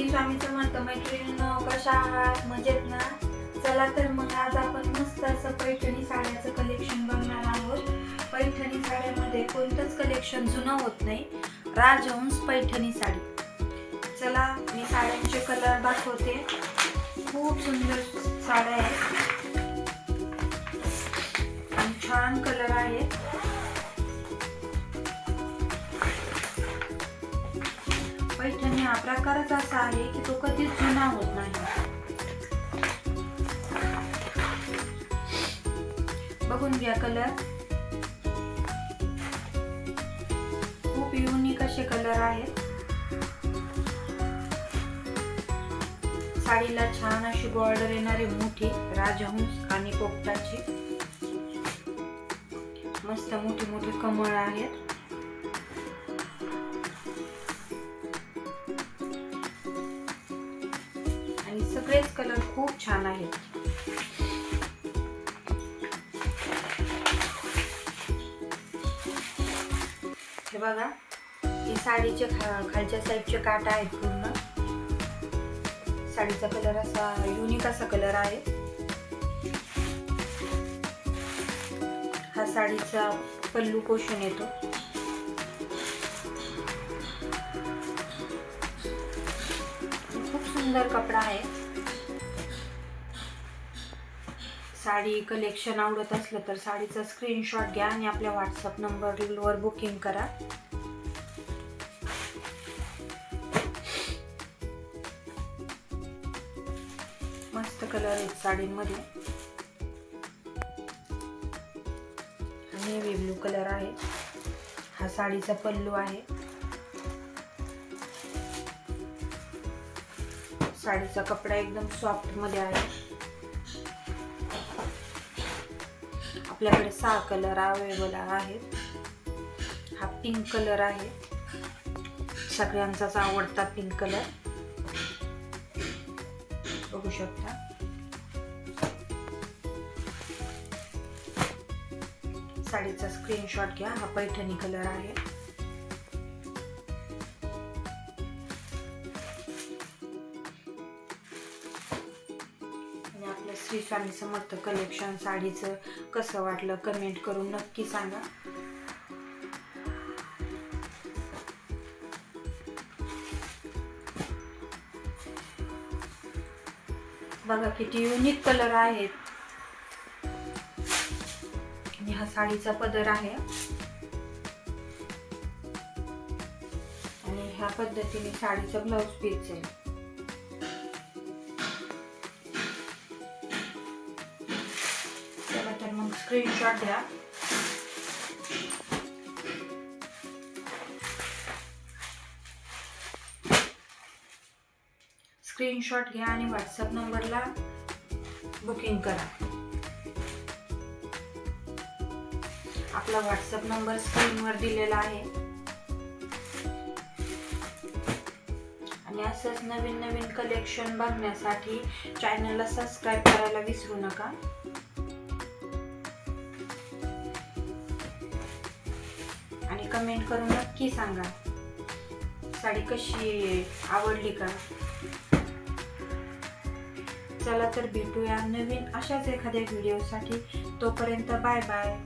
श्री स्वामी समर्थ मैत्रिणींनो, कशा आहात? मजेत ना? चला तर मग आज आपण मस्त असं पैठणी साड्याचं कलेक्शन बघणार आहोत. पैठणी साड्यामध्ये कोणतंच कलेक्शन जुनं होत नाही. राजहंस पैठणी साडी. चला मी साड्यांचे कलर दाखवते. खूप सुंदर साड्या आहेत आणि छान कलर आहेत. पैठणी हा प्रकारच असा आहे की तो कधीच जुना होत नाही. बघून घ्या कलर. खूप युनिक असे कलर आहेत. साडीला छान अशी बॉर्डर येणारी मोठी राजहंस आणि पोपटाची मस्त मोठी मोठी कमळ आहेत. सगळेच कलर खूप छान आहेत. हे बघा, ही साडीचे खालच्या साईडचे काटा आहेत. पूर्ण साडीचा कलर असा युनिक असा कलर आहे. हा साडीचा पल्लू पोषण येतो. खूप सुंदर कपडा आहे. साडी कलेक्शन आवडत असलं तर साडीचा स्क्रीनशॉट घ्या आणि आपल्या व्हॉट्सअप नंबरवर बुकिंग करा. मस्त कलर आहेत साडीमध्ये. नेव्ही ब्लू कलर आहे. हा साडीचा पल्लू आहे. साडीचा कपडा एकदम सॉफ्ट मध्ये आहे. आपल्याकडे 6 कलर अवेलेबल आहेत. हा पिंक कलर आहे. सगळ्यांचाच आवडता पिंक कलर बघू शकता. साडीचा स्क्रीनशॉट घ्या. हा पैठणी कलर आहे. श्री स्वामी समर्थ कलेक्शन साडीचं कसं वाटलं कमेंट करून नक्की सांगा. बघा किती युनिक कलर आहेत. आणि हा साडीचा पदर आहे. आणि ह्या पद्धतीने साडीचा ब्लाउज पीस आहे. मग स्क्रीनशॉट घ्या. स्क्रीनशॉट घ्या आणि व्हॉट्सअप नंबरला बुकिंग करा. आपला व्हॉट्सअप नंबर स्क्रीनवर दिलेला आहे. आणि असंच नवीन नवीन कलेक्शन बघण्यासाठी चॅनलला सबस्क्राईब करायला विसरू नका. आणि कमेंट करून नक्की सांगा साडी कशी आवडली का. चला तर भेटूया नवीन अशाच एखाद्या व्हिडिओसाठी. तोपर्यंत बाय बाय.